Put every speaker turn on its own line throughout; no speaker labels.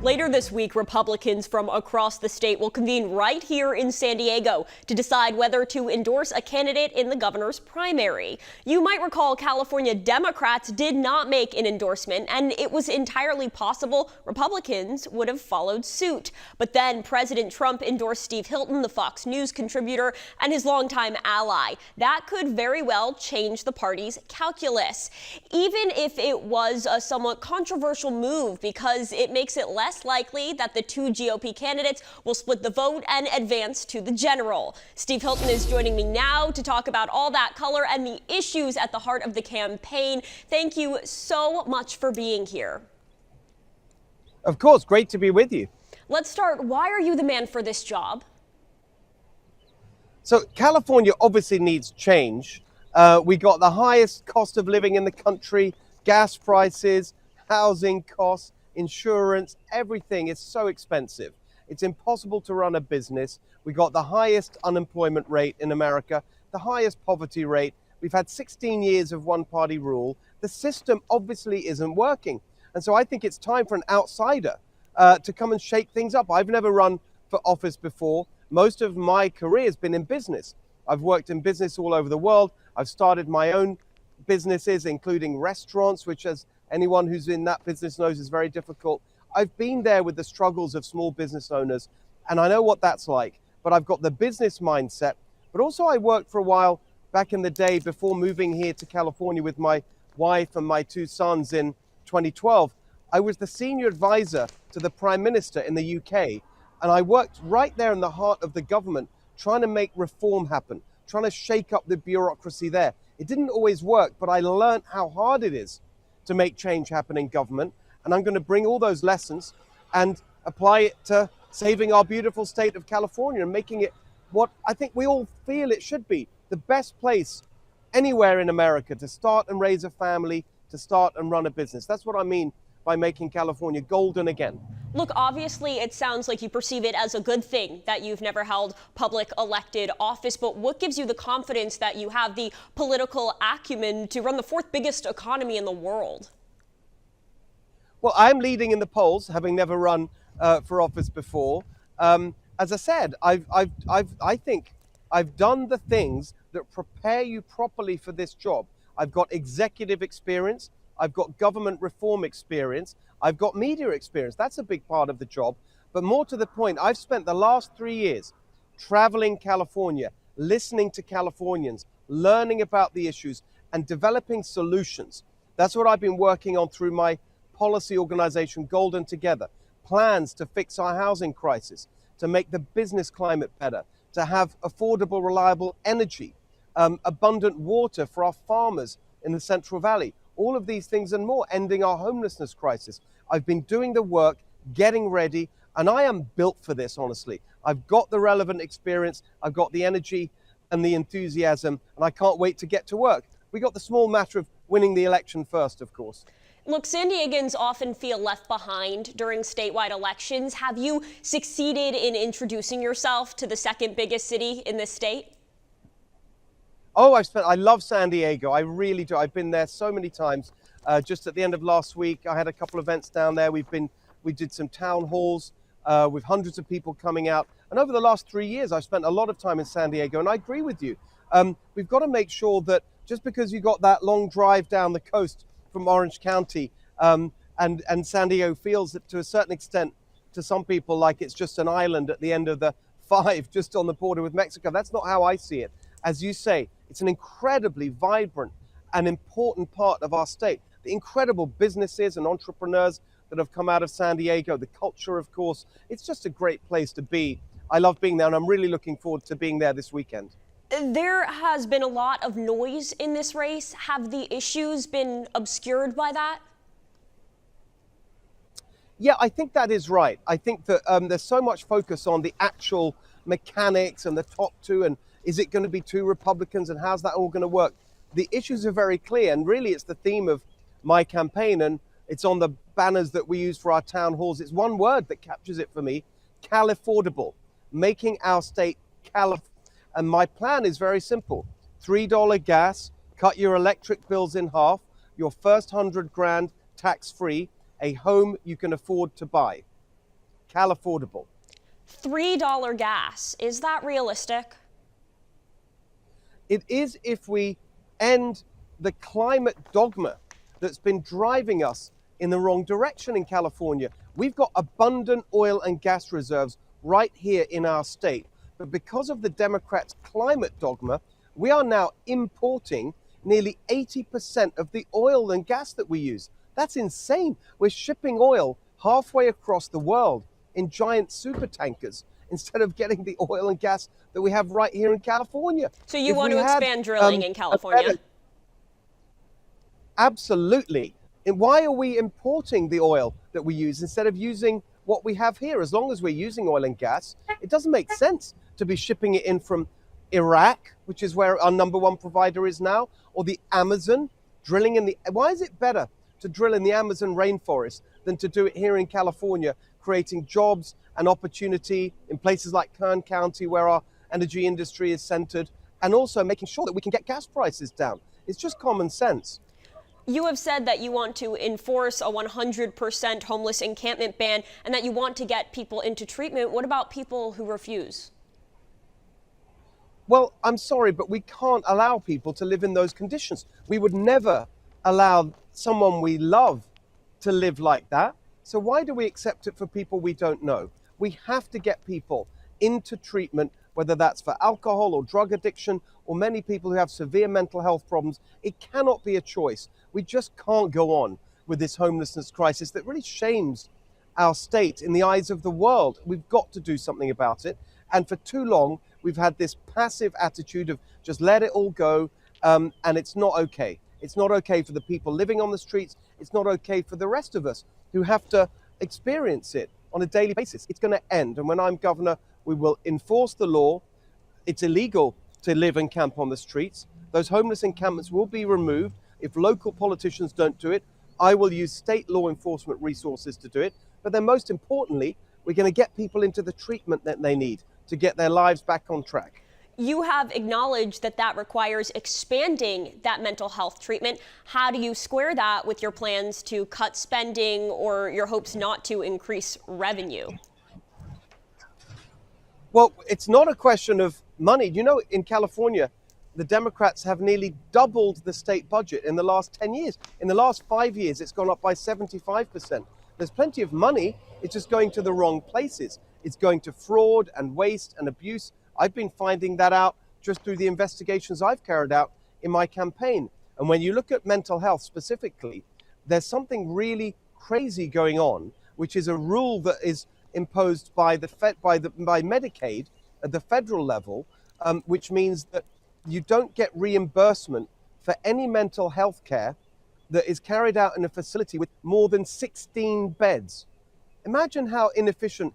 Later this week, Republicans from across the state will convene right here in San Diego to decide whether to endorse a candidate in the governor's primary. You might recall California Democrats did not make an endorsement, and it was entirely possible Republicans would have followed suit. But then President Trump endorsed Steve Hilton, the Fox News contributor, and his longtime ally. That could very well change the party's calculus, even if it was a somewhat controversial move because it makes it less likely that the two GOP candidates will split the vote and advance to the general. Steve Hilton is joining me now to talk about all that color and the issues at the heart of the campaign. Thank you so much for being here.
Of course, great to be with you.
Let's start. Why are you the man for this job?
So California obviously needs change. We got the highest cost of living in the country, gas prices, housing costs, insurance, everything is so expensive. It's impossible to run a business. We got the highest unemployment rate in America, the highest poverty rate. We've had 16 years of one-party rule. The system obviously isn't working. And so I think it's time for an outsider to come and shake things up. I've never run for office before. Most of my career has been in business. I've worked in business all over the world. I've started my own businesses, including restaurants, which, as anyone who's in that business knows, is very difficult. I've been there with the struggles of small business owners, and I know what that's like. But I've got the business mindset. But also I worked for a while back in the day before moving here to California with my wife and my two sons in 2012. I was the senior advisor to the Prime Minister in the UK, and I worked right there in the heart of the government, trying to make reform happen, trying to shake up the bureaucracy there. It didn't always work, but I learned how hard it is to make change happen in government. And I'm going to bring all those lessons and apply it to saving our beautiful state of California and making it what I think we all feel it should be, the best place anywhere in America to start and raise a family, to start and run a business. That's what I mean by making California golden again.
Look, obviously, it sounds like you perceive it as a good thing that you've never held public elected office, but what gives you the confidence that you have the political acumen to run the fourth biggest economy in the world?
Well, I'm leading in the polls, having never run for office before. As I said, I think I've done the things that prepare you properly for this job. I've got executive experience. I've got government reform experience. I've got media experience. That's a big part of the job. But more to the point, I've spent the last 3 years traveling California, listening to Californians, learning about the issues and developing solutions. That's what I've been working on through my policy organization, Golden Together. Plans to fix our housing crisis, to make the business climate better, to have affordable, reliable energy, abundant water for our farmers in the Central Valley. All of these things and more, ending our homelessness crisis. I've been doing the work, getting ready, and I am built for this, honestly. I've got the relevant experience, I've got the energy and the enthusiasm, and I can't wait to get to work. We got the small matter of winning the election first, of course.
Look, San Diegans often feel left behind during statewide elections. Have you succeeded in introducing yourself to the second biggest city in this state?
Oh, I love San Diego. I really do. I've been there so many times. Just at the end of last week, I had a couple of events down there. We did some town halls with hundreds of people coming out. And over the last 3 years, I've spent a lot of time in San Diego. And I agree with you. We've got to make sure that just because you got that long drive down the coast from Orange County, and San Diego feels that to a certain extent, to some people, like it's just an island at the end of the five, just on the border with Mexico. That's not how I see it. As you say, it's an incredibly vibrant and important part of our state. The incredible businesses and entrepreneurs that have come out of San Diego, the culture, of course. It's just a great place to be. I love being there, and I'm really looking forward to being there this weekend.
There has been a lot of noise in this race. Have the issues been obscured by that?
Yeah, I think that is right. I think that there's so much focus on the actual mechanics and the top two, and is it going to be two Republicans, and how's that all going to work? The issues are very clear, and really it's the theme of my campaign, and it's on the banners that we use for our town halls. It's one word that captures it for me: Californiable, making our state California. And my plan is very simple: $3 gas, cut your electric bills in half, your first $100,000 tax-free, a home you can afford to buy. Cal affordable.
$3 gas, is that realistic?
It is if we end the climate dogma that's been driving us in the wrong direction in California. We've got abundant oil and gas reserves right here in our state. But because of the Democrats' climate dogma, we are now importing nearly 80% of the oil and gas that we use. That's insane. We're shipping oil halfway across the world in giant super tankers instead of getting the oil and gas that we have right here in California.
So you want to expand drilling in California?
Absolutely. And why are we importing the oil that we use instead of using what we have here? As long as we're using oil and gas, it doesn't make sense to be shipping it in from Iraq, which is where our number one provider is now, or the Amazon, drilling in the... Why is it better to drill in the Amazon rainforest than to do it here in California, creating jobs and opportunity in places like Kern County, where our energy industry is centered, and also making sure that we can get gas prices down? It's just common sense.
You have said that you want to enforce a 100% homeless encampment ban and that you want to get people into treatment. What about people who refuse?
Well, I'm sorry, but we can't allow people to live in those conditions. We would never allow someone we love to live like that. So why do we accept it for people we don't know? We have to get people into treatment, whether that's for alcohol or drug addiction, or many people who have severe mental health problems. It cannot be a choice. We just can't go on with this homelessness crisis that really shames our state in the eyes of the world. We've got to do something about it. And for too long, we've had this passive attitude of just let it all go, and it's not okay. It's not okay for the people living on the streets. It's not okay for the rest of us who have to experience it on a daily basis. It's going to end. And when I'm governor, we will enforce the law. It's illegal to live and camp on the streets. Those homeless encampments will be removed. If local politicians don't do it, I will use state law enforcement resources to do it. But then most importantly, we're going to get people into the treatment that they need to get their lives back on track.
You have acknowledged that that requires expanding that mental health treatment. How do you square that with your plans to cut spending or your hopes not to increase revenue?
Well, it's not a question of money. You know, in California, the Democrats have nearly doubled the state budget in the last 10 years. In the last 5 years, it's gone up by 75%. There's plenty of money. It's just going to the wrong places. It's going to fraud and waste and abuse. I've been finding that out just through the investigations I've carried out in my campaign. And when you look at mental health specifically, there's something really crazy going on, which is a rule that is imposed by Medicaid at the federal level, which means that you don't get reimbursement for any mental health care that is carried out in a facility with more than 16 beds. Imagine how inefficient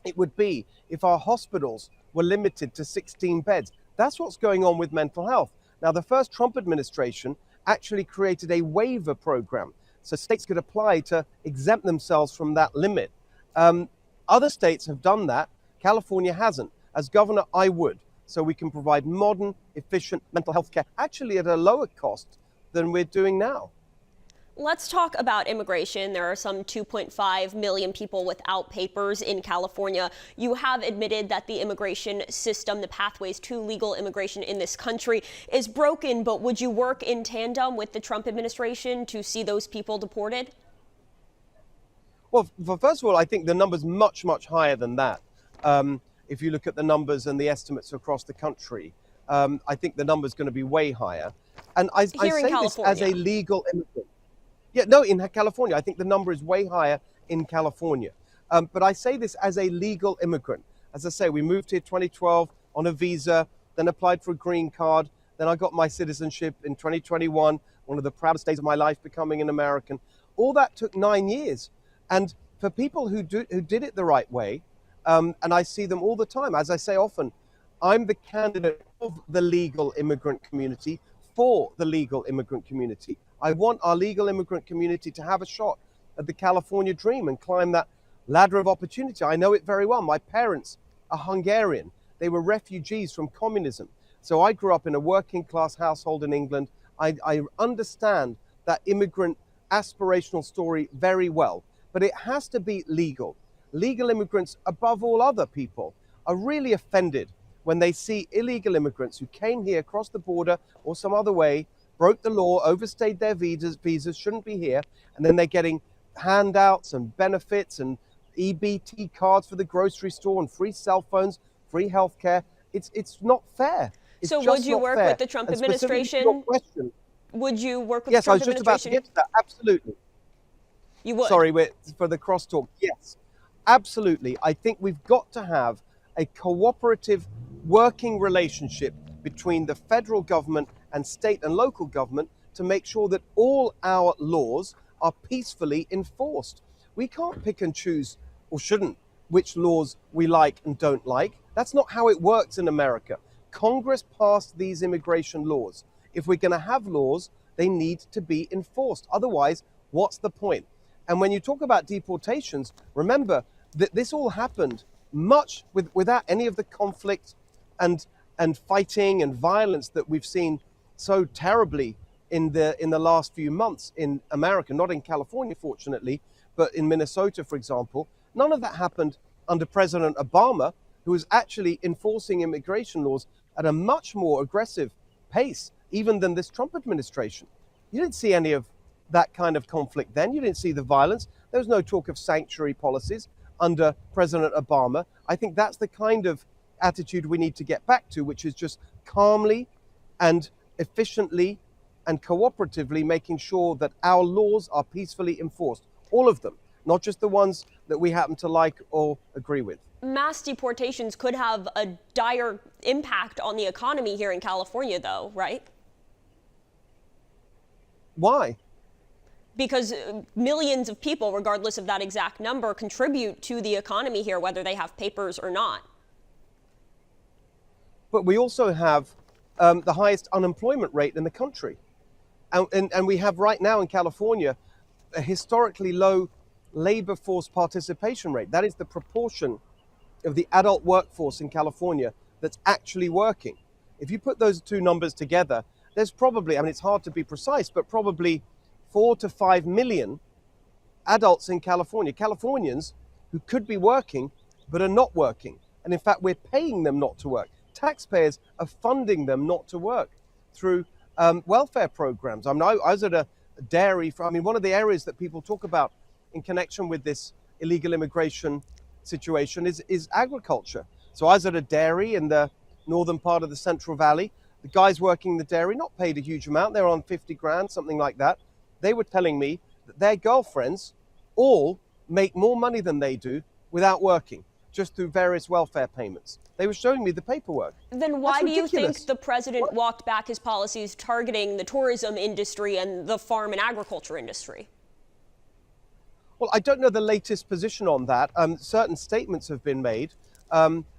it would be if our hospitals were limited to 16 beds. That's what's going on with mental health. Now, the first Trump administration actually created a waiver program so states could apply to exempt themselves from that limit. Other states have done that. California hasn't. As governor, I would, so we can provide modern, efficient mental health care, actually at a lower cost than we're doing now.
Let's talk about immigration. There are some 2.5 million people without papers in California. You have admitted that the immigration system, the pathways to legal immigration in this country, is broken, but would you work in tandem with the Trump administration to see those people deported?
Well, first of all, I think the number's much, much higher than that. If you look at the numbers and the estimates across the country, I think the number's going to be way higher. And I say this as a legal immigrant. Yeah, no, in California, I think the number is way higher in California. But I say this as a legal immigrant. As I say, we moved here 2012 on a visa, then applied for a green card. Then I got my citizenship in 2021, one of the proudest days of my life, becoming an American. All that took 9 years. And for people who did it the right way, and I see them all the time, as I say often, I'm the candidate of the legal immigrant community for the legal immigrant community. I want our legal immigrant community to have a shot at the California dream and climb that ladder of opportunity. I know it very well. My parents are Hungarian. They were refugees from communism. So I grew up in a working class household in England. I understand that immigrant aspirational story very well, but it has to be legal. legal immigrants, above all other people, are really offended when they see illegal immigrants who came here across the border or some other way, broke the law, overstayed their visas, shouldn't be here, and then they're getting handouts and benefits and EBT cards for the grocery store and free cell phones, free healthcare. It's not fair. It's
so
just
would you
not
work
fair.
with the Trump
And specifically to your
administration?
question,
Would you work with
yes,
the
I
Trump
was just about to
administration?
get to that. Absolutely.
You would.
Sorry, for the crosstalk. Yes, absolutely. I think we've got to have a cooperative working relationship between the federal government and state and local government to make sure that all our laws are peacefully enforced. We can't pick and choose, or shouldn't, which laws we like and don't like. That's not how it works in America. Congress passed these immigration laws. If we're going to have laws, they need to be enforced. Otherwise, what's the point? And when you talk about deportations, remember that this all happened much without any of the conflict and fighting and violence that we've seen so terribly in the last few months in America, not in California, fortunately, but in Minnesota, for example. None of that happened under President Obama, who was actually enforcing immigration laws at a much more aggressive pace, even than this Trump administration. You didn't see any of that kind of conflict then. You didn't see the violence. There was no talk of sanctuary policies under President Obama. I think that's the kind of attitude we need to get back to, which is just calmly and efficiently and cooperatively making sure that our laws are peacefully enforced. All of them, not just the ones that we happen to like or agree with.
Mass deportations could have a dire impact on the economy here in California, though, right?
Why?
Because millions of people, regardless of that exact number, contribute to the economy here, whether they have papers or not.
But we also have the highest unemployment rate in the country. And we have right now in California a historically low labor force participation rate. That is the proportion of the adult workforce in California that's actually working. If you put those two numbers together, there's probably, I mean, it's hard to be precise, but probably 4 to 5 million adults in California, Californians who could be working but are not working. And in fact, we're paying them not to work. Taxpayers are funding them not to work through welfare programs. I mean, I was at a dairy, one of the areas that people talk about in connection with this illegal immigration situation is agriculture. So I was at a dairy in the northern part of the Central Valley. The guys working the dairy, not paid a huge amount, they're on 50 grand, something like that. They were telling me that their girlfriends all make more money than they do without working, just through various welfare payments. They were showing me the paperwork.
Then why do you think the president walked back his policies targeting the tourism industry and the farm and agriculture industry?
Well, I don't know the latest position on that. Certain statements have been made,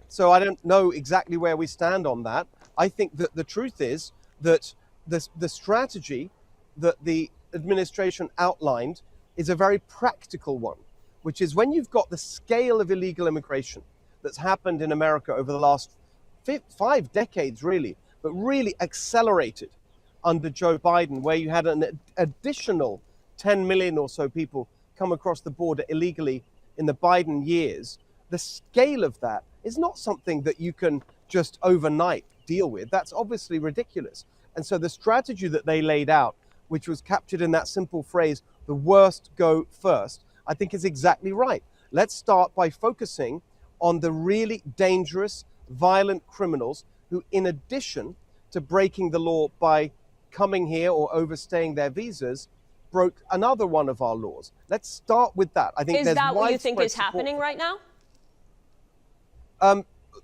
so I don't know exactly where we stand on that. I think that the truth is that the strategy that the administration outlined is a very practical one, which is when you've got the scale of illegal immigration that's happened in America over the last 5 decades, really, but really accelerated under Joe Biden, where you had an additional 10 million or so people come across the border illegally in the Biden years. The scale of that is not something that you can just overnight deal with. That's obviously ridiculous. And so the strategy that they laid out, which was captured in that simple phrase, the worst go first, I think is exactly right. Let's start by focusing on the really dangerous, violent criminals who, in addition to breaking the law by coming here or overstaying their visas, broke another one of our laws. Let's start with that. I think
is that what you think is happening right now?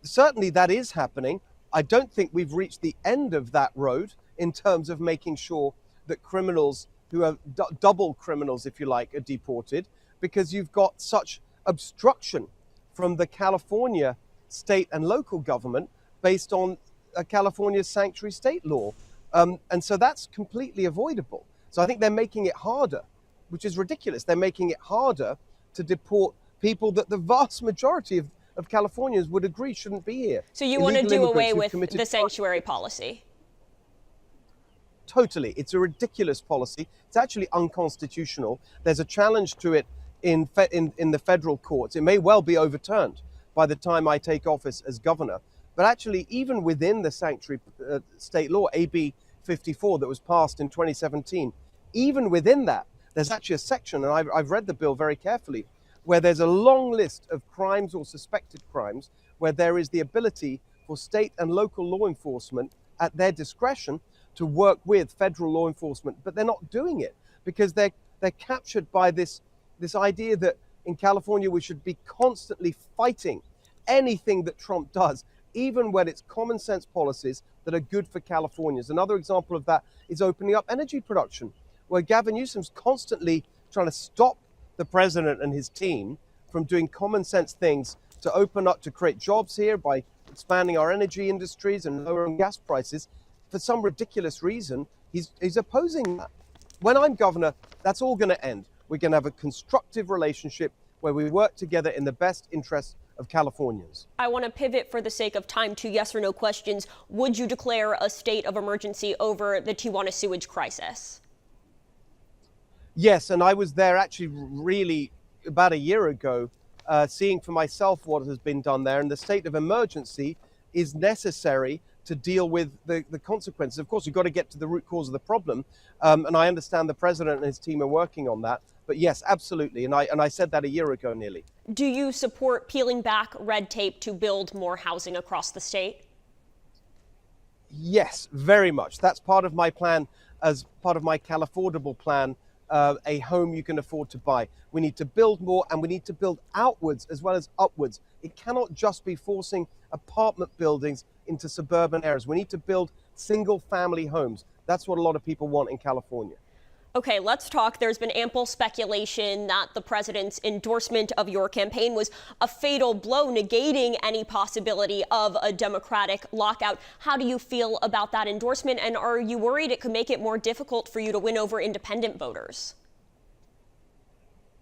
Certainly that is happening. I don't think we've reached the end of that road in terms of making sure that criminals who are double criminals, if you like, are deported, because you've got such obstruction from the California state and local government based on a California sanctuary state law. And so that's completely avoidable. So I think they're making it harder, which is ridiculous. They're making it harder to deport people that the vast majority of Californians would agree shouldn't be here.
So you want to do away with the sanctuary policy?
Totally. It's a ridiculous policy. It's actually unconstitutional. There's a challenge to it in the federal courts. It may well be overturned by the time I take office as governor. But actually, even within the sanctuary state law, AB 54, that was passed in 2017, even within that, there's actually a section, and I've read the bill very carefully, where there's a long list of crimes or suspected crimes where there is the ability for state and local law enforcement at their discretion to work with federal law enforcement, but they're not doing it because they're captured by this idea that in California we should be constantly fighting anything that Trump does, even when it's common sense policies that are good for Californians. Another example of that is opening up energy production, where Gavin Newsom's constantly trying to stop the president and his team from doing common sense things to open up, to create jobs here by expanding our energy industries and lowering gas prices. For some ridiculous reason, he's opposing that. When I'm governor, that's all going to end. We're going to have a constructive relationship where we work together in the best interests of Californians.
I want to pivot for the sake of time to yes or no questions. Would you declare a state of emergency over the Tijuana sewage crisis?
Yes, and I was there actually really about a year ago, seeing for myself what has been done there. And the state of emergency is necessary to deal with the consequences. Of course, you've got to get to the root cause of the problem. And I understand the president and his team are working on that. But yes, absolutely. And I said that a year ago nearly.
Do you support peeling back red tape to build more housing across the state?
Yes, very much. That's part of my plan, as part of my Cal-Affordable plan, a home you can afford to buy. We need to build more, and we need to build outwards as well as upwards. It cannot just be forcing apartment buildings into suburban areas. We need to build single family homes. That's what a lot of people want in California.
Okay, let's talk. There's been ample speculation that the president's endorsement of your campaign was a fatal blow, negating any possibility of a Democratic lockout. How do you feel about that endorsement, and are you worried it could make it more difficult for you to win over independent voters?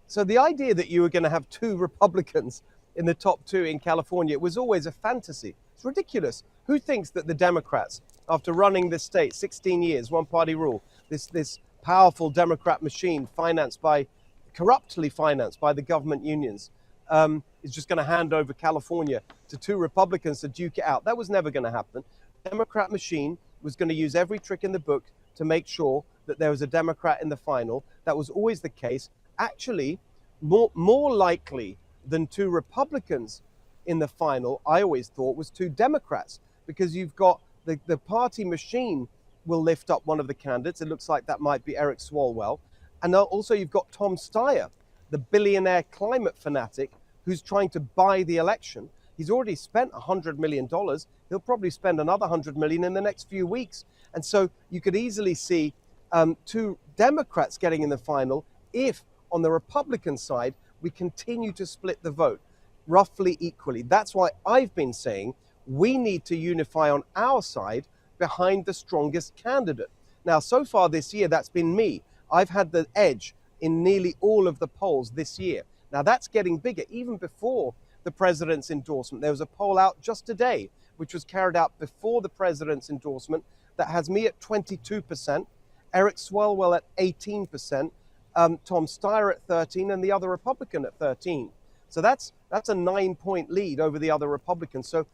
So the idea that you were going to have two Republicans in the top two in California, it was always a fantasy. It's ridiculous. Who thinks that the Democrats, after running this state 16 years, one-party rule, this powerful Democrat machine corruptly financed by the government unions, is just going to hand over California to two Republicans to duke it out? That was never going to happen. The Democrat machine was going to use every trick in the book to make sure that there was a Democrat in the final. That was always the case. Actually, more likely than two Republicans in the final, I always thought, was two Democrats, because you've got the party machine will lift up one of the candidates. It looks like that might be Eric Swalwell. And also you've got Tom Steyer, the billionaire climate fanatic who's trying to buy the election. He's already spent $100 million. He'll probably spend another $100 million in the next few weeks. And so you could easily see two Democrats getting in the final if, on the Republican side, we continue to split the vote roughly equally. That's why I've been saying we need to unify on our side behind the strongest candidate. Now, so far this year, that's been me. I've had the edge in nearly all of the polls this year. Now, that's getting bigger. Even before the president's endorsement, there was a poll out just today, which was carried out before the president's endorsement, that has me at 22%, Eric Swalwell at 18%, Tom Steyer at 13%, and the other Republican at 13%. So that's a 9-point lead over the other Republicans. So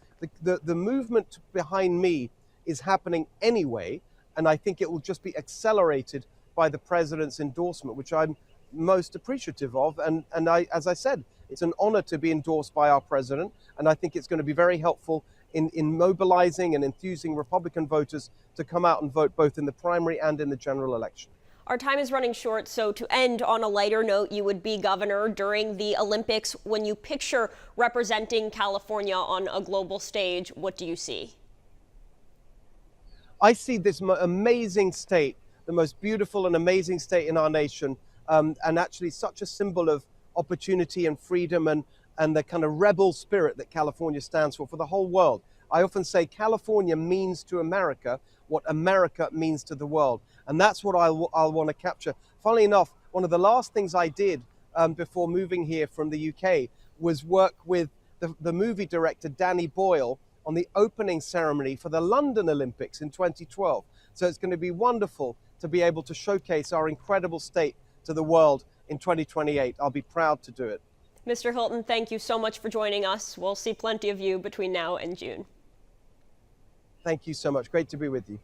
the movement behind me is happening anyway, and I think it will just be accelerated by the president's endorsement, which I'm most appreciative of. And as I said, it's an honor to be endorsed by our president, and I think it's going to be very helpful in mobilizing and enthusing Republican voters to come out and vote both in the primary and in the general election.
Our time is running short, so to end on a lighter note, you would be governor during the Olympics. When you picture representing California on a global stage, what do you see?
I see this amazing state, the most beautiful and amazing state in our nation, and actually such a symbol of opportunity and freedom and the kind of rebel spirit that California stands for the whole world. I often say California means to America what America means to the world. And that's what I'll want to capture. Funnily enough, one of the last things I did before moving here from the UK was work with the movie director Danny Boyle on the opening ceremony for the London Olympics in 2012. So it's going to be wonderful to be able to showcase our incredible state to the world in 2028. I'll be proud to do it.
Mr. Hilton, thank you so much for joining us. We'll see plenty of you between now and June.
Thank you so much. Great to be with you.